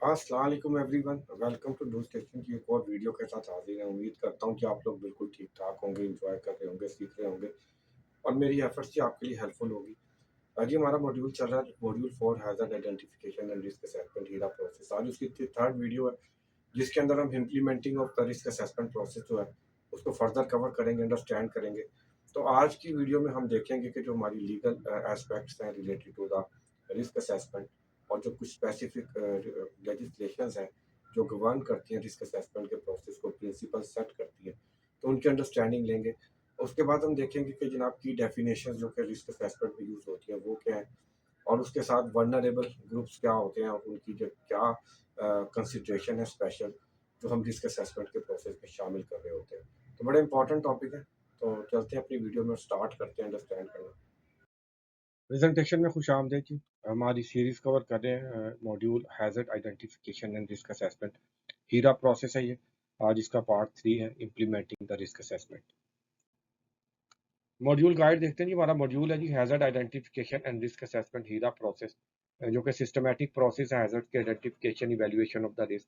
अस्सलाम वालेकुम everyone, welcome to do station की एक और वीडियो के साथ हाजिर है। उम्मीद करता हूँ कि आप लोग बिल्कुल ठीक ठाक होंगे, एंजॉय कर रहे होंगे, सीख रहे होंगे और मेरी एफर्ट्स भी आपके लिए हेल्पफुल होगी। आज हमारा मॉड्यूल चल रहा है, module 4 hazard identification and risk assessment HIRA process. आज उसकी थर्ड वीडियो है जिसके अंदर हम implementing of the risk assessment process जो है उसको फर्दर कवर करेंगे, अंडरस्टैंड करेंगे। तो आज की वीडियो में हम देखेंगे कि जो हमारी लीगल एस्पेक्ट्स हैं related to the risk assessment और जो कुछ स्पेसिफिक लेजिस्लेशंस हैं जो गवर्न करती हैं रिस्क असेसमेंट के प्रोसेस को, प्रिंसिपल सेट करती हैं, तो उनकी अंडरस्टैंडिंग लेंगे। उसके बाद हम देखेंगे कि जनाब की डेफिनेशन जो कि रिस्क असेसमेंट में यूज़ होती हैं वो क्या है, और उसके साथ वर्नरेबल ग्रुप्स क्या होते हैं और उनकी जो क्या कंसिड्रेशन है स्पेशल जो हम रिस्क असेसमेंट के प्रोसेस में शामिल कर रहे होते हैं। तो बड़े इंपॉर्टेंट टॉपिक है। तो चलते हैं अपनी वीडियो में, स्टार्ट करते हैं अंडरस्टैंड करना। प्रेजेंटेशन में खुश आमदेद जी। हमारी सीरीज कवर कर रहे हैं module hazard identification and risk assessment, HIRA process है ये। आज इसका पार्ट 3 है, implementing the risk assessment. Module guide देखते हैं जी। हमारा मॉड्यूल है जी hazard identification and risk assessment HIRA process, जो कि सिस्टमैटिक प्रोसेस है हैजर्ड के identification, evaluation of the risk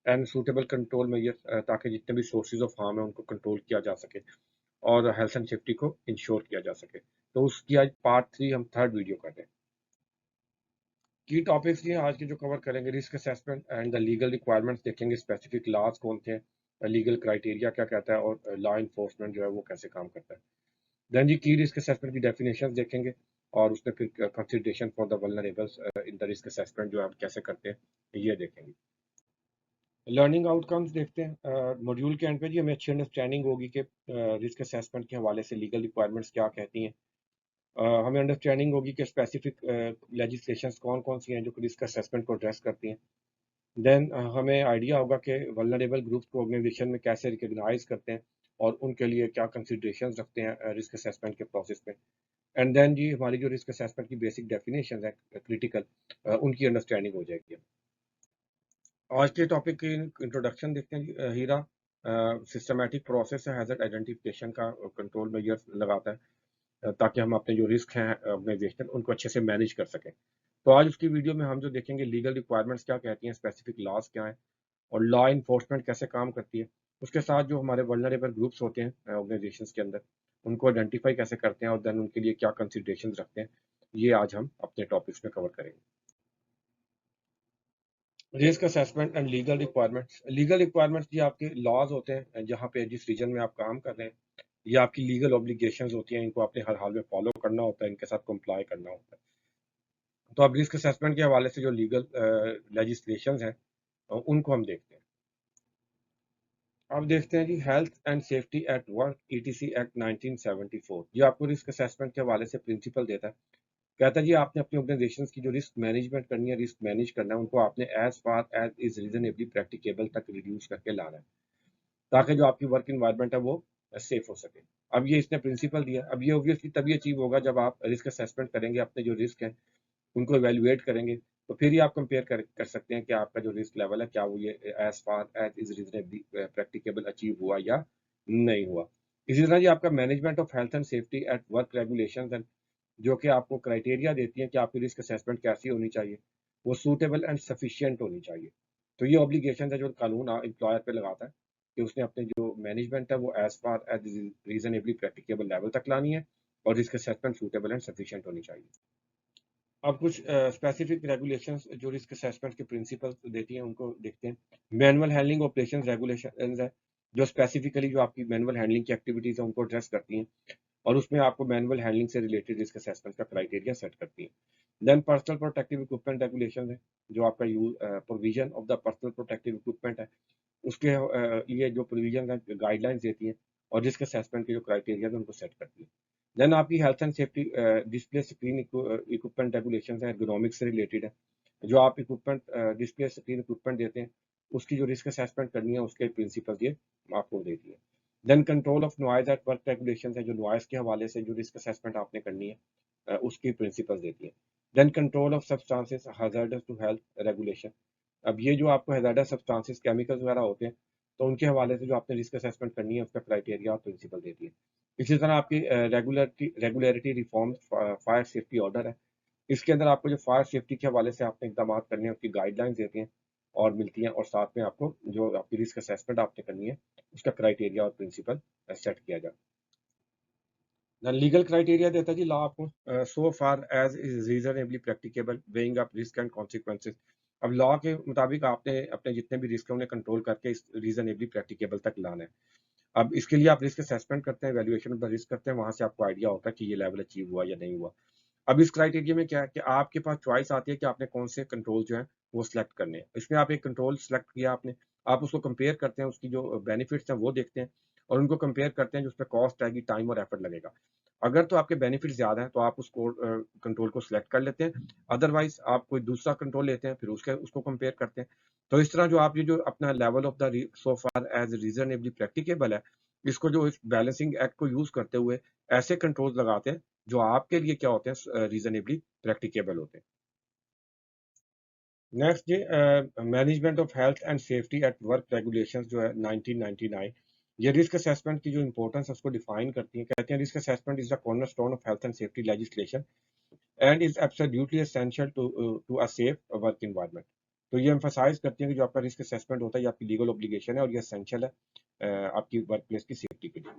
and suitable control measures, ताकि जितने भी सोर्सेज ऑफ हार्म है उनको कंट्रोल किया जा सके और हेल्थ एंड सेफ्टी को इंश्योर किया जा सके। तो उसकी आज पार्ट 3 हम थर्ड वीडियो कर रहे हैं। की टॉपिक्स ये आज के जो कवर करेंगे, risk assessment and the legal requirements देखेंगे, स्पेसिफिक लॉज कौन थे, लीगल क्राइटेरिया क्या कहता है और लॉ इन्फोर्समेंट जो है वो कैसे काम करता है। देन जी की रिस्क असेसमेंट की डेफिनेशंस देखेंगे और उसमें फिर consideration for the vulnerables in the risk assessment जो हम कैसे करते हैं ये देखेंगे। लर्निंग आउटकम्स देखते हैं। मॉड्यूल के एंड पे जी हमें अच्छी अंडरस्टैंडिंग होगी कि रिस्क असेसमेंट के हवाले से लीगल रिक्वायरमेंट्स क्या कहती हैं। हमें अंडरस्टैंडिंग होगी कि स्पेसिफिक लेजिस्लेशंस कौन कौन सी हैं जो रिस्क असेसमेंट को एड्रेस करती हैं। देन हमें आइडिया होगा कि वल्नरेबल ग्रुप्स को ऑर्गेनाइजेशन में कैसे रिकग्नाइज करते हैं और उनके लिए क्या कंसिडरेशंस रखते हैं रिस्क असेसमेंट के प्रोसेस में। एंड देन जी हमारी जो रिस्क असेसमेंट की बेसिक डेफिनेशन है क्रिटिकल, उनकी अंडरस्टैंडिंग हो जाएगी। आज के टॉपिक की इंट्रोडक्शन देखते हैं हीरा सिस्टमैटिक प्रोसेस है हैजर्ड आइडेंटिफिकेशन का, कंट्रोल मेजर्स लगाता है ताकि हम अपने जो रिस्क हैं ऑर्गेनाइजेशन उनको अच्छे से मैनेज कर सकें। तो आज उसकी वीडियो में हम जो देखेंगे लीगल रिक्वायरमेंट्स क्या कहती हैं, स्पेसिफिक लॉज क्या हैं और लॉ इन्फोर्समेंट कैसे काम करती है। उसके साथ जो हमारे वल्नरेबल ग्रुप्स होते हैं ऑर्गेनाइजेशंस के अंदर, उनको आइडेंटिफाई कैसे करते हैं और देन उनके लिए क्या कंसिडरेशंस रखते हैं, ये आज हम अपने टॉपिक्स में कवर करेंगे। Risk assessment and legal requirements ये आपके लॉज होते हैं जहाँ पे जिस रीजन में आप काम कर रहे हैं। ये आपकी लीगल ऑब्लिगेशंस होती हैं, इनको आपने हर हाल में फॉलो करना होता है, इनके साथ कंप्लाई करना होता है। तो अब रिस्क असेसमेंट के हवाले से जो लीगल लेजिस्लेशंस हैं उनको हम देखते हैं। अब देखते हैं जी health and safety at work etc act 1974। ये आपको रिस्क असेसमेंट के हवाले से प्रिंसिपल देता है। कहता है जी आपने अपनी ऑर्गेनाइजेशन की जो रिस्क मैनेजमेंट करनी है, रिस्क मैनेज करना है, उनको आपने as far as is reasonably practicable तक रिड्यूस करके लाना है ताकि जो आपकी वर्क इन्वायरमेंट है वो सेफ हो सके। अब ये इसने प्रिंसिपल दिया। अब ये ऑब्वियसली तभी अचीव होगा जब आप रिस्क असेसमेंट करेंगे, अपने जो रिस्क है उनको इवैल्यूएट करेंगे, तो फिर ही आप कंपेयर कर सकते हैं कि आपका जो रिस्क लेवल है क्या वो ये as far as is reasonably practicable achieve हुआ या नहीं हुआ। इसी तरह जी आपका management of health and safety at work regulations है, जो कि आपको क्राइटेरिया देती है कि आपकी रिस्क असेसमेंट कैसी होनी चाहिए, वो सूटेबल एंड सफिशिएंट होनी चाहिए। तो ये ऑब्लिगेशन है जो कानून एम्प्लॉयर पे लगाता है कि उसने अपने जो मैनेजमेंट है वो as far as reasonably practicable level तक लानी है और risk assessment suitable and sufficient होनी चाहिए। अब कुछ स्पेसिफिक रेगुलेशंस जो रिस्क असेसमेंट के प्रिंसिपल्स देती हैं उनको देखते हैं। मैनुअल हैंडलिंग ऑपरेशंस रेगुलेशंस है, जो स्पेसिफिकली जो आपकी मैनुअल हैंडलिंग की एक्टिविटीज़ है उनको एड्रेस करती हैं और उसमें आपको मैनुअल हैंडलिंग से रिलेटेड रिस्क असेसमेंट का क्राइटेरिया सेट करती हैं। Then personal protective equipment regulation है, जो आपका use provision of the personal protective equipment है उसके लिए जो प्रोविजन है गाइडलाइंस देती हैं और रिस्क असेसमेंट के जो क्राइटेरिया है उनको सेट करती है। देन आपकी health and safety display screen equipment regulation है, एर्गोनॉमिक्स से रिलेटेड है। जो आप इक्विपमेंट डिस्प्ले स्क्रीन इक्विपमेंट देते हैं उसकी जो रिस्क असेसमेंट करनी है उसके प्रिंसिपल ये आपको देती है। Then control of noise at work regulation है, जो नॉइज के हवाले से जो रिस्क असेसमेंट आपने करनी है उसकी प्रिंसिपल देती है। Then control of substances hazardous to health regulation. अब ये जो आपको हैजार्डस सब्सटेंसेस केमिकल्स वगैरह होते हैं तो उनके हवाले से जो आपने रिस्क असेसमेंट करनी है उसका क्राइटेरिया और प्रिंसिपल देती है। इसी तरह आपकी regularity reform fire safety order है। इसके अंदर आपको जो फायर सेफ्टी के हवाले से आपने इकदाम करने हैं उसकी गाइडलाइंस देते हैं और मिलती हैं, और साथ में आपको जो आपकी रिस्क असेसमेंट आपने करनी है उसका क्राइटेरिया और प्रिंसिपल सेट किया जाए। लीगल क्राइटेरिया देता है जी लॉ आपको, so far as is reasonably practicable weighing up risk and consequences. अब लॉ के मुताबिक आपने अपने जितने भी रिस्क है उन्हें कंट्रोल करके इस रीजनेबली प्रैक्टिकेबल तक लाना है। अब इसके लिए आप रिस्क असेसमेंट करते हैं, वैल्यूएशन ऑफ द रिस्क करते हैं, वहां से आपको आइडिया होता है कि ये लेवल अचीव हुआ या नहीं हुआ। अब इस क्राइटेरिया में क्या है कि आपके पास चॉइस आती है कि आपने कौन से कंट्रोल जो है वो सिलेक्ट करने हैं। इसमें आप एक कंट्रोल सिलेक्ट किया आपने, आप उसको कंपेयर करते हैं, उसकी जो बेनिफिट्स हैं वो देखते हैं और उनको कंपेयर करते हैं जो उसमें कॉस्ट आएगी, टाइम और एफर्ट लगेगा। अगर तो आपके बेनिफिट ज़्यादा हैं तो आप उसको कंट्रोल को सिलेक्ट कर लेते हैं, अदरवाइज आप कोई दूसरा कंट्रोल लेते हैं, फिर उसको कंपेयर करते हैं। तो इस तरह जो आप ये जो अपना level of the so far as reasonably practicable है, इसको जो इस बैलेंसिंग एक्ट को यूज करते हुए ऐसे कंट्रोल्स लगाते हैं जो आपके लिए क्या होते हैं, रीजनेबली प्रैक्टिकेबल होते हैं। नेक्स्ट जी, management of health and safety at work regulations जो है 1999, ये रिस्क असेसमेंट की जो इंपॉर्टेंस है उसको डिफाइन करती है। कहते हैं risk assessment is the cornerstone of health and safety legislation and is absolutely essential to a safe work environment. तो ये एम्फसाइज करती है कि जो आपका रिस्क असेसमेंट होता है ये आपकी लीगल ऑब्लिगेशन है और ये एसेंशियल है आपकी वर्क प्लेस की सेफ्टी के लिए।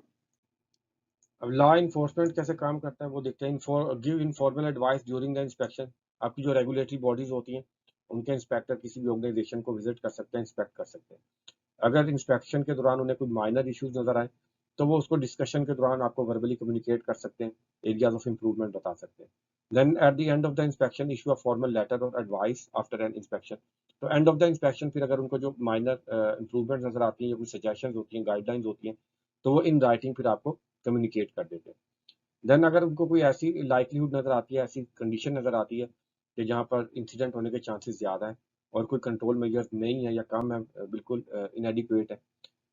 अब लॉ इन्फोर्समेंट कैसे काम करता है वो देखते हैं। Give informal advice during the inspection. आपकी जो रेगुलेटरी बॉडीज होती हैं उनके इंस्पेक्टर किसी भी ऑर्गेनाइजेशन को विजिट कर सकते हैं, इंस्पेक्ट कर सकते हैं। अगर इंस्पेक्शन के दौरान उन्हें कोई माइनर इश्यूज नजर आए तो वो उसको डिस्कशन के दौरान आपको वर्बली कम्युनिकेट कर सकते हैं, एरियाज ऑफ इंप्रूवमेंट बता सकते हैं। Then at the end of the inspection issue a formal letter और एडवाइस आफ्टर एन इंस्पेक्शन। तो एंड ऑफ द इंस्पेक्शन फिर अगर उनको जो माइनर इंप्रूवमेंट नजर आती हैं या कोई सजेशन होती हैं, गाइडलाइंस होती हैं, तो वो इन राइटिंग फिर आपको कम्युनिकेट कर देते हैं। देन अगर उनको कोई ऐसी लाइक्लीहुड नज़र आती है, ऐसी कंडीशन नज़र आती है कि जहाँ पर इंसिडेंट होने के चांसेस ज़्यादा है और कोई कंट्रोल मेजर्स नहीं है या कम है, बिल्कुल इनएडिक्वेट है,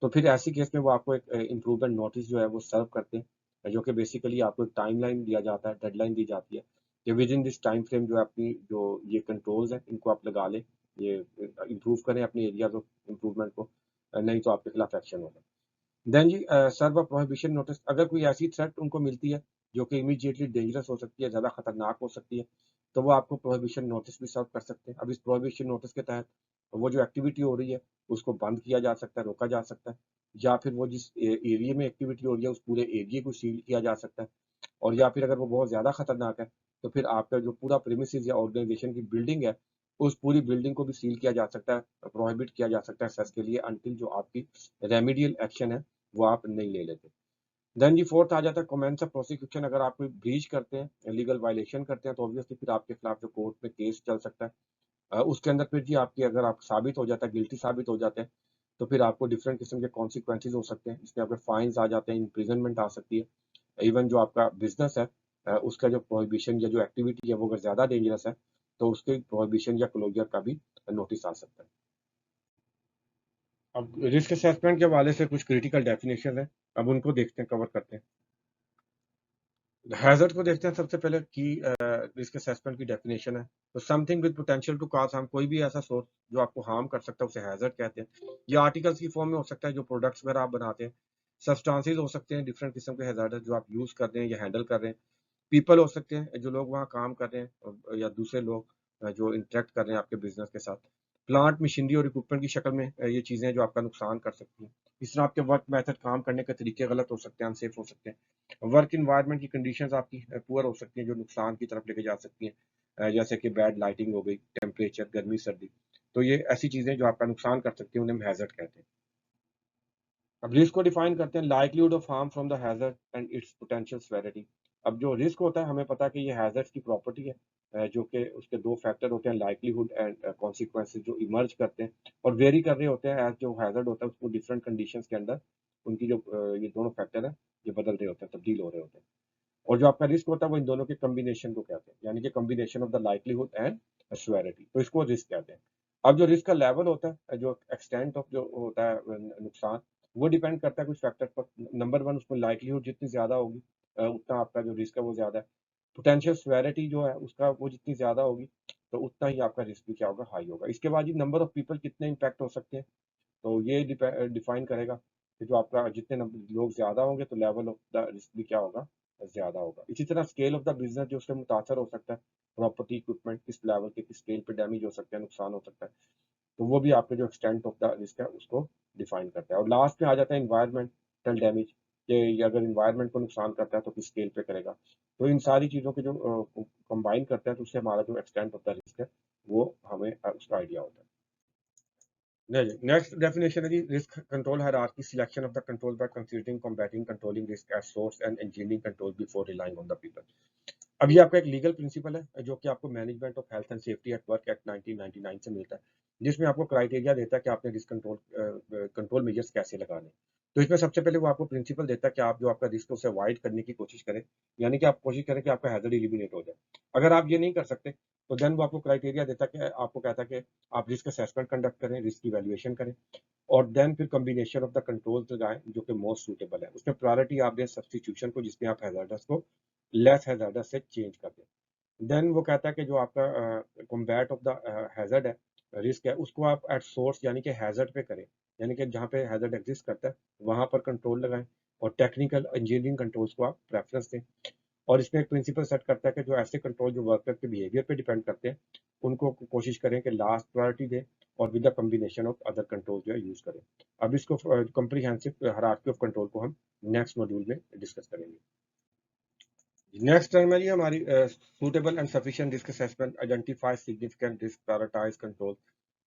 तो फिर ऐसी केस में वो आपको एक इम्प्रूवमेंट नोटिस जो है वो सर्व करते हैं, जो कि बेसिकली आपको एक टाइमलाइन दिया जाता है, डेडलाइन दी जाती है कि with in this time frame जो है अपनी जो ये कंट्रोल्स हैं इनको आप लगा लें, ये इम्प्रूव करें अपने एरियाज ऑफ इम्प्रूवमेंट को, नहीं तो आपके खिलाफ एक्शन होगा। देन जी, सर्व अ प्रोहिबिशन नोटिस। अगर कोई ऐसी थ्रेट उनको मिलती है जो कि इमीडिएटली डेंजरस हो सकती है, ज़्यादा खतरनाक हो सकती है, तो वो आपको प्रोहिबिशन नोटिस भी सर्व कर सकते हैं। अब इस प्रोहिबिशन नोटिस के तहत वो जो एक्टिविटी हो रही है उसको बंद किया जा सकता है, रोका जा सकता है, या फिर वो जिस एरिया में एक्टिविटी हो रही है उस पूरे एरिया को सील किया जा सकता है। और या फिर अगर वो बहुत ज़्यादा खतरनाक है तो फिर आपका जो पूरा प्रीमिसेस या ऑर्गेनाइजेशन की बिल्डिंग है उस पूरी बिल्डिंग को भी सील किया जा सकता है, प्रोहिबिट किया जा सकता है सेस के लिए, अनटिल जो आपकी रेमेडियल एक्शन है वो आप नहीं ले लेते। देन जी फोर्थ आ जाता है कमेंस ऑफ प्रोसिक्यूशन। अगर आप कोई ब्रीच करते हैं, लीगल वायलेशन करते हैं, तो ऑब्वियसली फिर आपके खिलाफ जो कोर्ट में केस चल सकता है। उसके अंदर फिर जी आपकी अगर आप साबित हो जाता है, गिल्टी साबित हो जाते हैं, तो फिर आपको डिफरेंट किस्म के कॉन्सिक्वेंसेज हो सकते हैं। इसमें आपके फाइन्स आ जाते हैं, इम्प्रिजनमेंट आ सकती है। इवन जो आपका बिजनेस है उसका जो प्रोहिबिशन या जो एक्टिविटी है वो अगर ज़्यादा डेंजरस है तो उसके प्रोहिबिशन या क्लोजर का भी नोटिस आ सकता है। अब रिस्क असेसमेंट के हवाले से कुछ क्रिटिकल डेफिनेशन है, अब उनको देखते हैं, कवर करते हैं। हैजर्ड को देखते हैं सबसे पहले कि रिस्क असेसमेंट की डेफिनेशन है। तो something with potential to cause harm, कोई भी ऐसा सोर्स जो आपको हार्म कर सकता है उसे हैजर्ड कहते हैं। ये आर्टिकल्स की फॉर्म में हो सकता है, जो प्रोडक्ट्स वगैरह आप बनाते हैं, सब्सटेंसेस हो सकते हैं, डिफरेंट किस्म के हैजर्ड जो आप यूज कर रहे हैं या हैंडल कर रहे हैं, पीपल हो सकते हैं जो लोग वहाँ काम कर रहे हैं, या दूसरे लोग जो इंटरेक्ट कर रहे हैं आपके बिजनेस के साथ, प्लांट मशीनरी और इक्विपमेंट की शक्ल में ये चीज़ें जो आपका नुकसान कर सकती हैं। इस तरह आपके वर्क मेथड, काम करने के तरीके गलत हो सकते हैं, अनसेफ हो सकते हैं। वर्क इन्वायरमेंट की कंडीशंस आपकी पुअर हो सकती हैं जो नुकसान की तरफ लेके जा सकती हैं, जैसे कि बैड लाइटिंग हो गई, टेम्परेचर, गर्मी सर्दी। तो ये ऐसी चीज़ें जो आपका नुकसान कर सकती हैं उन्हें हम हैजर्ड कहते हैं। अब रिस्क को डिफाइन करते हैं, likelihood of harm from the hazard and it's potential severity. अब जो रिस्क होता है हमें पता है कि ये हैजर्ड्स की प्रॉपर्टी है, जो कि उसके दो फैक्टर होते हैं, लाइक्लीहुड एंड कॉन्सिक्वेंसेज, जो इमर्ज करते हैं और वेरी कर रहे होते हैं एज जो हैजर्ड होता है उसको डिफरेंट कंडीशंस के अंदर उनकी जो ये दोनों फैक्टर है ये बदल रहे होते हैं, तब्दील हो रहे होते हैं। और जो आपका रिस्क होता है वो इन दोनों के कम्बिनेशन को कहते हैं, यानी कि combination of the likelihood and severity, तो इसको रिस्क कहते हैं। अब जो रिस्क का लेवल होता है, जो एक्सटेंट ऑफ जो होता है नुकसान, वो डिपेंड करता है कुछ फैक्टर पर। नंबर वन, उसमें लाइक्लीहुड जितनी ज़्यादा होगी उतना आपका जो रिस्क है वो ज़्यादा है। पोटेंशियल सेवेरिटी जो है उसका वो जितनी ज़्यादा होगी तो उतना ही आपका रिस्क भी क्या होगा, हाई होगा। इसके बाद ये नंबर ऑफ पीपल कितने इम्पैक्ट हो सकते हैं, तो ये डिफाइन करेगा कि जो आपका जितने लोग ज़्यादा होंगे तो लेवल ऑफ द रिस्क भी क्या होगा, ज़्यादा होगा। इसी तरह स्केल ऑफ द बिजनेस जो उससे मुतासर हो सकता है, प्रॉपर्टी इक्विपमेंट किस लेवल के, किस स्केल पे डैमेज हो सकते हैं, नुकसान हो सकता है। तो वो भी आपके जो एक्सटेंट ऑफ द रिस्क है उसको डिफाइन करता है। और लास्ट में आ जाता है इन्वायरमेंटल डैमेज, कि ये अगर इन्वायरमेंट को नुकसान करता है तो किस स्केल पे करेगा। तो इन सारी चीज़ों के जो कंबाइन करते हैं तो उससे हमारा जो एक्सटेंट ऑफ द रिस्क है वो हमें उसका आइडिया होता है। Next definition is risk control hierarchy, selection of the control by considering, combating, controlling risk at source and engineering control before relying on the people. अब ये आपका एक लीगल प्रिंसिपल है जो कि आपको management of health and safety at work act 1999 से मिलता है, जिसमें आपको क्राइटेरिया देता है कि आपने रिस्क कंट्रोल मेजर्स कैसे लगाने। तो इसमें सबसे पहले वो आपको प्रिंसिपल देता है कि आप जो आपका रिस्क उसे अवॉइड करने की कोशिश करें, यानी कि आप कोशिश करें कि आपका हैजर्ड एलिमिनेट हो जाए। अगर आप ये नहीं कर सकते तो देन वो आपको क्राइटेरिया देता है कि आपको कहता है कि आप रिस्क असेसमेंट कंडक्ट करें, रिस्क की वैल्यूएशन करें, और देन फिर कॉम्बिनेशन ऑफ द कंट्रोल्स लगाएं जो कि मोस्ट सूटेबल है। उसमें प्रायोरिटी आप दें सब्स्टिट्यूशन को, जिसमें आप हैजार्डस को लेस हैजार्डस से चेंज कर दें। देन वो कहता है कि जो आपका कॉम्बैट ऑफ द हैजर्ड है, रिस्क है, उसको आप एट सोर्स यानी कि हैजर्ड पे करें, यानी कि जहाँ पे हैजर्ड एग्जिस्ट करता है वहाँ पर कंट्रोल लगाएं, और टेक्निकल इंजीनियरिंग कंट्रोल्स को आप प्रेफरेंस दें। और इसमें एक प्रिंसिपल सेट करता है कि जो ऐसे कंट्रोल जो वर्कर के बिहेवियर पे डिपेंड करते हैं उनको कोशिश करें कि लास्ट प्रायोरिटी दें, और with the combination of other control जो है यूज करें। अब इसको कॉम्प्रिहेंसिव हायरार्की ऑफ कंट्रोल को हम नेक्स्ट मॉड्यूल में डिस्कस करेंगे। नेक्स्ट टर्म है जी हमारी suitable and sufficient risk assessment, identify significant risk, prioritize control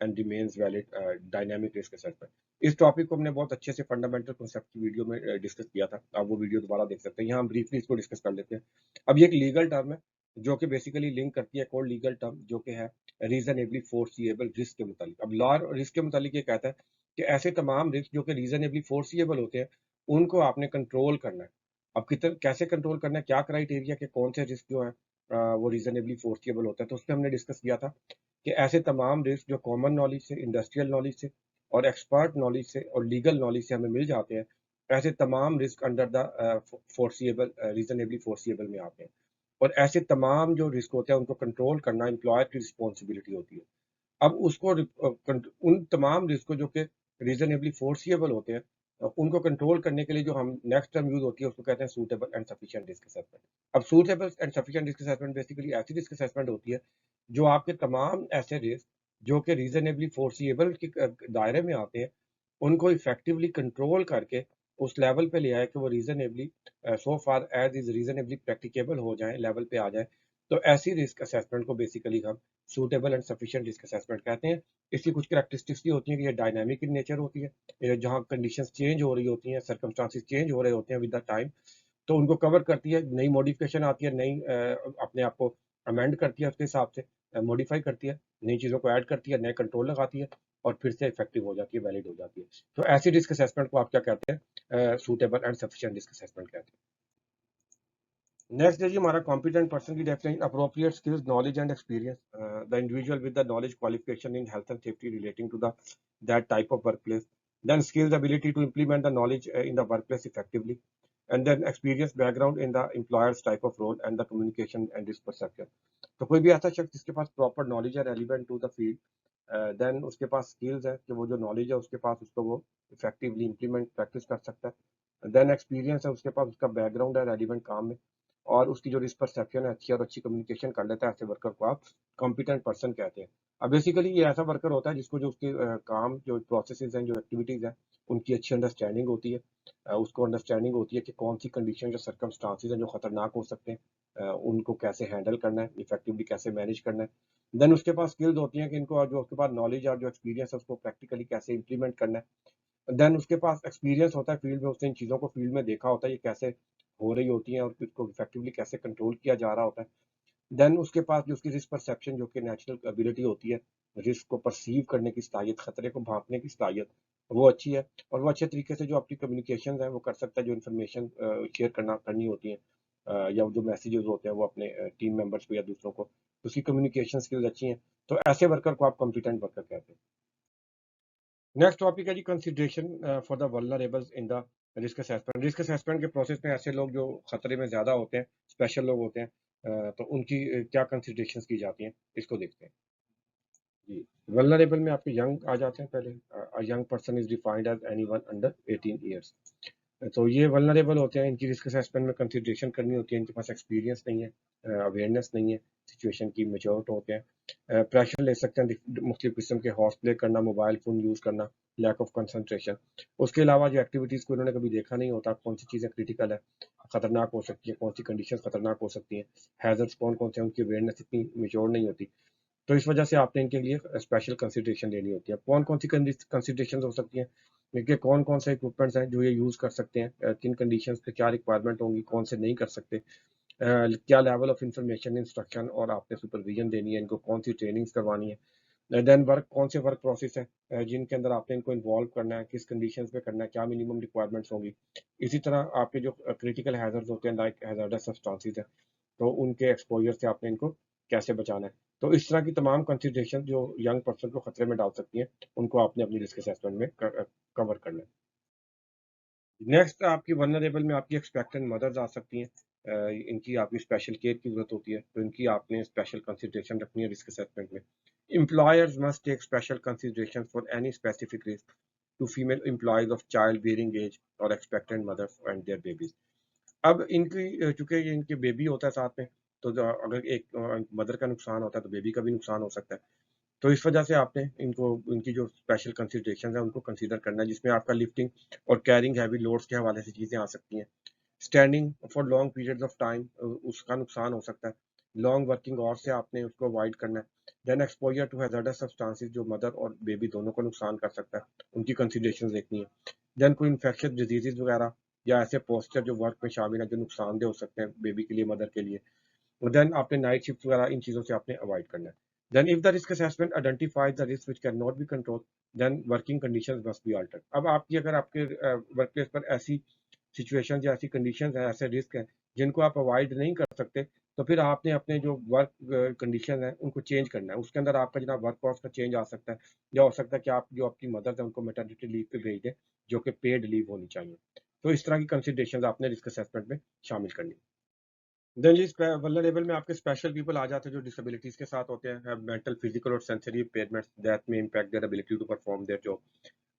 and remains valid, dynamic risk assessment। इस टॉपिक को हमने बहुत अच्छे से फंडामेंटल कॉन्सेप्ट की वीडियो में डिस्कस किया था, आप वो वीडियो दोबारा देख सकते हैं। यहाँ हम ब्रीफली इसको डिस्कस कर लेते हैं। अब ये एक लीगल टर्म है जो कि बेसिकली लिंक करती है कोड लीगल टर्म जो कि है रीजनेबली फोर्सिएबल रिस्क के मुतालिक। अब लॉ रिस्क के मुतालिक ये कहता है कि ऐसे तमाम रिस्क जो कि रीजनेबली फोर्सिएबल होते हैं उनको आपने कंट्रोल करना है। अब कितने कैसे कंट्रोल करना है, क्या क्राइटेरिया के कौन से रिस्क जो है वो रीजनेबली फोर्सिएबल होता है, तो उसमें हमने डिस्कस किया था कि ऐसे तमाम रिस्क जो कॉमन नॉलेज से, इंडस्ट्रियल नॉलेज से और एक्सपर्ट नॉलेज से और लीगल नॉलेज से हमें मिल जाते हैं, ऐसे तमाम risk under the foreseeable reasonably foreseeable में आते हैं। और ऐसे तमाम जो रिस्क होते हैं उनको कंट्रोल करना एम्प्लॉयर की रिस्पॉन्सिबिलिटी होती है। अब उसको उन तमाम रिस्क को जो कि रीजनेबली फोर्सिएबल होते हैं उनको कंट्रोल करने के लिए जो हम नेक्स्ट टर्म यूज होती है उसको कहते हैं suitable and sufficient risk assessment. अब suitable and sufficient risk assessment basically ऐसी रिस्क असेसमेंट होती है जो आपके तमाम ऐसे रिस्क जो कि रीजनेबली फोर्सिएबल के दायरे में आते हैं उनको इफेक्टिवली कंट्रोल करके उस लेवल पे ले आए कि वो reasonably so far as is reasonably practicable हो जाए, लेवल पे आ जाए। तो ऐसी रिस्क असेसमेंट को बेसिकली हम suitable and sufficient risk assessment कहते हैं। इसकी कुछ करैक्टरिस्टिक्स ये होती हैं कि ये डायनामिक इन नेचर होती है, जहाँ कंडीशंस चेंज हो रही होती हैं, सर्कमस्टांसिस चेंज हो रहे होते हैं विद द टाइम, तो उनको कवर करती है। नई मॉडिफिकेशन आती है, नई अपने आप को अमेंड करती है, उसके हिसाब से मॉडिफाई करती है, नई चीज़ों को ऐड करती है, नए कंट्रोल लगाती है, और फिर से इफेक्टिव हो जाती है, वैलिड हो जाती है। तो ऐसी रिस्क असेसमेंट को आप क्या कहते हैं, suitable and sufficient risk assessment कहते हैं। नेक्स्ट है जी हमारा कॉम्पिटेंट पर्सन की definition, appropriate skills, knowledge and experience, the individual with the knowledge qualification in health and safety relating to the that type of workplace, then skills ability to implement the knowledge in the workplace effectively, and then experience background in the employer's type of role and the communication and risk perception। तो कोई भी ऐसा शख्स जिसके पास proper knowledge है relevant to the field, then उसके पास स्किल्स है कि वो जो नॉलेज है उसके पास उसको वो इफेक्टिवली इंप्लीमेंट प्रैक्टिस कर सकता है, देन एक्सपीरियंस है उसके पास, उसका बैकग्राउंड है रेलिवेंट काम में, और उसकी जो रिस्क परसेप्शन है अच्छी और अच्छी कम्युनिकेशन कर लेता है, ऐसे वर्कर को आप कॉम्पिटेंट पर्सन कहते हैं। अब बेसिकली ये ऐसा वर्कर होता है जिसको जो उसके काम जो प्रोसेसेस हैं, जो एक्टिविटीज़ हैं, उनकी अच्छी अंडरस्टैंडिंग होती है, उसको अंडरस्टैंडिंग होती है कि कौन सी कंडीशन जो सर्कमस्टांसिस हैं जो खतरनाक हो सकते हैं, उनको कैसे हैंडल करना है, इफेक्टिवली कैसे मैनेज करना है। देन उसके पास स्किल्स होती हैं कि इनको जो उसके पास नॉलेज और जो एक्सपीरियंस है उसको प्रैक्टिकली कैसे इंप्लीमेंट करना है। देन उसके पास एक्सपीरियंस होता है फील्ड में, उसने इन चीज़ों को फील्ड में देखा होता है ये कैसे हो रही होती हैं और इसको इफेक्टिवली कैसे कंट्रोल किया जा रहा होता है। देन उसके पास जो उसकी रिस्क परसेप्शन जो कि नेचुरल एबिलिटी होती है, रिस्क को परसीव करने की सलाहियत, खतरे को भांपने की सलाहियत, वो अच्छी है, और वो अच्छे तरीके से जो अपनी कम्युनिकेशन है वो कर सकता है, जो इन्फॉर्मेशन शेयर करनी होती है, या जो मैसेजेस होते हैं वो अपने टीम मेंबर्स को या दूसरों को, तो उसकी कम्युनिकेशन स्किल्स अच्छी हैं। तो ऐसे वर्कर को आप कॉम्पिटेंट वर्कर कहते हैं। नेक्स्ट टॉपिक है जी consideration for the vulnerables in the risk assessment. Risk assessment के प्रोसेस में ऐसे लोग जो खतरे में ज़्यादा होते हैं, स्पेशल लोग होते हैं, तो उनकी क्या कंसिडरेशंस की जाती हैं, इसको देखते हैं जी। वल्नरेबल में आपके यंग आ जाते हैं पहले। Young person is defined as anyone under 18 years. तो ये वल्नरेबल होते हैं, इनकी रिस्क असेसमेंट में कंसिडरेशन करनी होती है, इनके पास एक्सपीरियंस नहीं है, अवेयरनेस नहीं है, सिचुएशन की मेच्योर होते हैं। प्रेशर ले सकते हैं मुख्तलिफ किस्म के हॉर्स प्ले करना, मोबाइल फ़ोन यूज़ करना, लैक ऑफ कंसंट्रेशन। उसके अलावा जो एक्टिविटीज़ को इन्होंने कभी देखा नहीं होता, कौन सी चीज़ें क्रिटिकल है, खतरनाक हो सकती है, कौन सी कंडीशंस खतरनाक हो सकती हैं, हैज़र्ड्स कौन-कौन से हैं, उनकी अवेयरनेस इतनी मैच्योर नहीं होती। तो इस वजह से आपने इनके लिए स्पेशल कंसिडरेशन लेनी होती है। कौन-कौन सी कंसिडरेशंस हो सकती हैं? देखिए कौन-कौन से इक्विपमेंट्स हैं जो ये यूज़ कर सकते हैं, किन कंडीशंस पे क्या रिक्वायरमेंट होंगी, कौन से नहीं कर सकते। क्या लेवल ऑफ इंफॉर्मेशन इंस्ट्रक्शन और आपने सुपरविजन देनी है, इनको कौन सी ट्रेनिंग्स करवानी है। देन वर्क कौन से वर्क प्रोसेस है जिनके अंदर आपने इनको इन्वॉल्व करना है, किस कंडीशंस पे करना है, क्या मिनिमम रिक्वायरमेंट्स होंगी। इसी तरह आपके जो क्रिटिकल हैजर्ड्स होते हैं लाइक हैजार्डस सब्सटेंसेस है, तो उनके एक्सपोजर से आपने इनको कैसे बचाना है। तो इस तरह की तमाम कंसिडरेशन जो यंग पर्सन को खतरे में डाल सकती हैं, उनको आपने अपनी रिस्क असेसमेंट में कवर करना है। नेक्स्ट आपकी वल्नरेबल में आपकी एक्सपेक्टेंट मदर्स आ सकती हैं। इनकी आपकी स्पेशल केयर की ज़रूरत होती है, तो इनकी आपने स्पेशल कंसिडरेशन रखनी है रिस्क असेसमेंट में। Employers must take special consideration for any specific risk to female employees of child bearing age और expectant mothers and their babies. अब इनकी चूंकि ये इनके बेबी होता है साथ में, तो अगर एक मदर का नुकसान होता है तो बेबी का भी नुकसान हो सकता है। तो इस वजह से आपने इनको इनकी जो स्पेशल कंसिडरेशन है उनको कंसीडर करना है, जिसमें आपका लिफ्टिंग और कैरिंग हैवी लोड्स के हवाले से चीज़ें आ सकती हैं। Standing for long periods of time उसका नुकसान हो सकता है। लॉन्ग वर्किंग आवर्स से आपने उसको अवॉइड करना है। Then exposure to hazardous substances जो मदर और बेबी दोनों को नुकसान कर सकता है, उनकी कंसिडरेशन देखनी है। देन कोई इन्फेक्शियस डिजीजेज वगैरह या ऐसे पोस्चर जो वर्क में शामिल है जो नुकसानदेह हो सकते हैं बेबी के लिए, मदर के लिए। देन आपने नाइट शिफ्ट वगैरह इन चीज़ों से आपने अवॉइड करना है। Then if the risk assessment identifies the risk which can not be controlled, then working conditions must be altered. अब आपकी अगर आपके वर्क प्लेस पर ऐसी सिचुएशंस या ऐसी कंडीशंस हैं, ऐसे रिस्क हैं जिनको आप अवॉइड नहीं कर सकते, तो फिर आपने अपने जो वर्क कंडीशन है उनको चेंज करना है। उसके अंदर आपका जनाब वर्क कॉस्ट का चेंज आ सकता है, या हो सकता है कि आप जो आपकी मदर है उनको मैटरनिटी लीव पे भेज दें, जो कि पेड लीव होनी चाहिए। तो इस तरह की कंसिडरेशन आपने रिस्क असेसमेंट में शामिल करनी है। देन जी वल्नरेबल में आपके स्पेशल पीपल आ जाते हैं जो डिसेबिलिटीज के साथ होते हैं, मेंटल, फिजिकल और sensory impairments that may impact their ability to perform their job.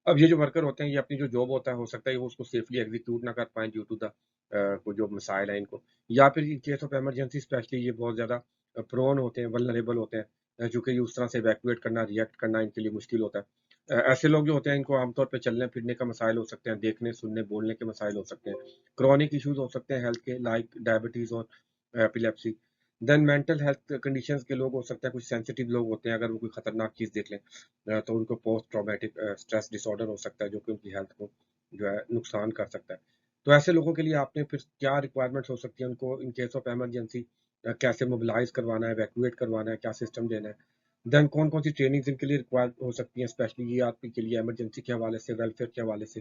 अब ये जो वर्कर होते हैं ये अपनी जो जॉब होता है, हो सकता है वो उसको सेफली एग्जीक्यूट ना कर पाएँ ड्यू टू द कोई जो मसाइल है इनको, या फिर in case of emergency specially ये बहुत ज़्यादा प्रोन होते हैं, वल्नरेबल होते हैं, जो कि उस तरह से इवैक्यूएट करना, रिएक्ट करना इनके लिए मुश्किल होता है। ऐसे लोग जो होते हैं इनको आमतौर पे चलने-फिरने का मसाइल हो सकते हैं, देखने, सुनने, बोलने के मसाइल हो सकते हैं। क्रॉनिक इश्यूज़ हो सकते हैं हेल्थ के लाइक डायबिटीज़ और epilepsy. Then mental health conditions के लोग हो सकते हैं, कुछ सेंसिटिव लोग होते हैं, अगर वो कोई खतरनाक चीज़ देख लें तो उनको पोस्ट ट्रॉमेटिक स्ट्रेस डिसऑर्डर हो सकता है, जो कि उनकी हेल्थ को जो है नुकसान कर सकता है। तो ऐसे लोगों के लिए आपने फिर क्या रिक्वायरमेंट्स हो सकती है, उनको इन केस ऑफ इमरजेंसी कैसे मोबिलाइज करवाना है, इवैक्यूएट करवाना है, क्या सिस्टम देना है। देन कौन-कौन सी ट्रेनिंग्स इनके लिए रिक्वायर हो सकती हैं, स्पेशली ईआरपी के लिए, इमरजेंसी के हवाले से, वेलफेयर के हवाले से,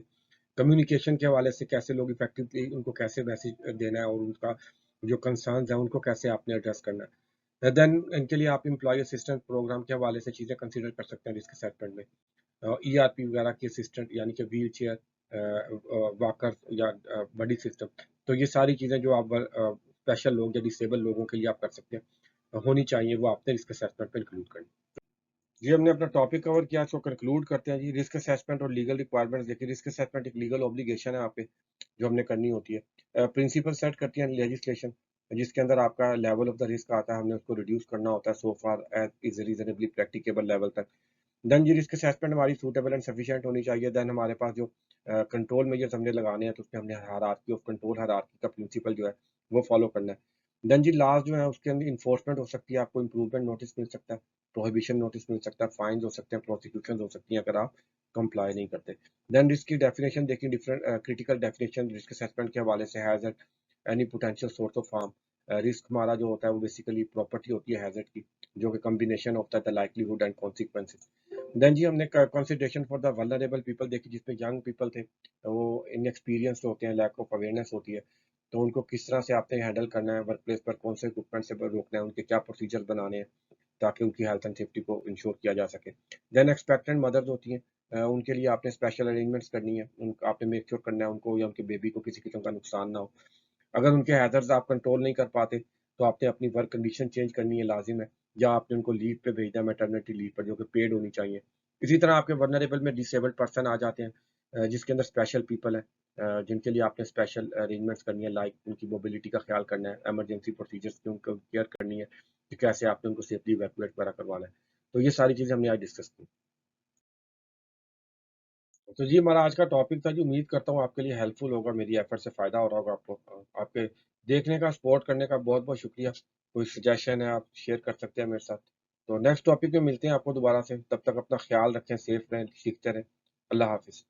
कम्युनिकेशन के हवाले से, कैसे लोग इफेक्टिवली उनको कैसे मैसेज देना है और उनका जो कंसर्न्स हैं उनको कैसे आपने एड्रेस करना है। देन इनके लिए आप एम्प्लॉयी असिस्टेंस प्रोग्राम के हवाले से चीज़ें कंसीडर कर सकते हैं रिस्क असेसमेंट में। ईआरपी वगैरह के असिस्टेंट यानी कि व्हील चेयर, वॉकर या बडी सिस्टम। तो ये सारी चीज़ें जो आप स्पेशल लोग या डिसेबल लोगों के लिए आप कर सकते हैं, होनी चाहिए, वो आपने रिस्क असेसमेंट में इंक्लूड करनी। जी, हमने अपना टॉपिक कवर किया, इसको कंक्लूड करते हैं जी। रिस्क असेसमेंट और लीगल रिक्वायरमेंट्स देखिए, रिस्क असेसमेंट एक लीगल ऑब्लिगेशन है आप पे, जो हमने करनी होती है। प्रिंसिपल सेट करती है लेजिस्लेशन, जिसके अंदर आपका लेवल ऑफ द रिस्क आता है, हमने उसको रिड्यूस करना होता है so far as is reasonably practicable level तक। देन जी रिस्क असेसमेंट हमारी सूटेबल एंड सफिशिएंट होनी चाहिए। देन हमारे पास जो कंट्रोल मेजर्स हमने लगाने हैं, तो उसमें हमने हायरार्की ऑफ कंट्रोल, हायरार्की का प्रिंसिपल जो है वो फॉलो करना है। देन जी लास्ट जो है उसके अंदर इन्फोर्समेंट हो सकती है, आपको इंप्रूवमेंट नोटिस मिल सकता है, प्रोहिबिशन नोटिस मिल सकता है, फाइन्स हो सकते हैं, प्रोसिक्यूशन हो सकती हैं अगर आप कंप्लाई नहीं करते। देन रिस्क की डेफिनेशन देखिए, different critical definition risk assessment के हवाले से, hazard any potential source of harm. Risk हमारा जो होता है वो बेसिकली प्रॉपर्टी होती है हैजर्ड की, जो कि कॉम्बिनेशन होता है the likelihood and consequences. Then जी हमने consideration for the vulnerable people देखी, जिसमें यंग पीपल थे, वो इनएक्सपीरियंस्ड होते हैं, लैक ऑफ अवेयरनेस होती है, तो उनको किस तरह से आपने हैंडल करना है, वर्क प्लेस पर कौन से इक्विपमेंट से रोकना है, उनके क्या प्रोसीजर बनाने हैं ताकि उनकी हेल्थ एंड सेफ्टी को इंश्योर किया जा सके। देन एक्सपेक्टेंट मदर्स होती हैं, उनके लिए आपने स्पेशल अरेंजमेंट्स करनी है, उनका आपने मेक श्योर करना है उनको या उनके बेबी को किसी किस्म का नुकसान ना हो। अगर उनके हैजर्ड्स आप कंट्रोल नहीं कर पाते, तो आपने अपनी वर्क कंडीशन चेंज करनी है, लाजिम है, या आपने उनको लीव पे भेजना है, मैटरनिटी लीव पर, जो कि पेड होनी चाहिए। इसी तरह आपके वल्नरेबल में डिसेबल्ड पर्सन आ जाते हैं, जिसके अंदर स्पेशल पीपल हैं, जिनके लिए आपने स्पेशल अरेंजमेंट्स करनी है, लाइक उनकी मोबिलिटी का ख्याल करना है, इमरजेंसी प्रोसीजर्स की उनको केयर करनी है, कि कैसे आपने उनको सेफली इवैक्यूएट वगैरह करवाना है। तो ये सारी चीज़ें हमने आज डिस्कस की। तो जी, हमारा आज का टॉपिक था जी, उम्मीद करता हूँ आपके लिए हेल्पफुल होगा, मेरी एफर्ट से फ़ायदा हो रहा होगा आपको। आपके देखने का, सपोर्ट करने का बहुत-बहुत शुक्रिया। कोई सजेशन है आप शेयर कर सकते हैं मेरे साथ। तो नेक्स्ट टॉपिक में मिलते हैं आपको दोबारा से, तब तक अपना ख़्याल रखें, सेफ रहें, सीखते रहें। अल्लाह हाफ़िज़।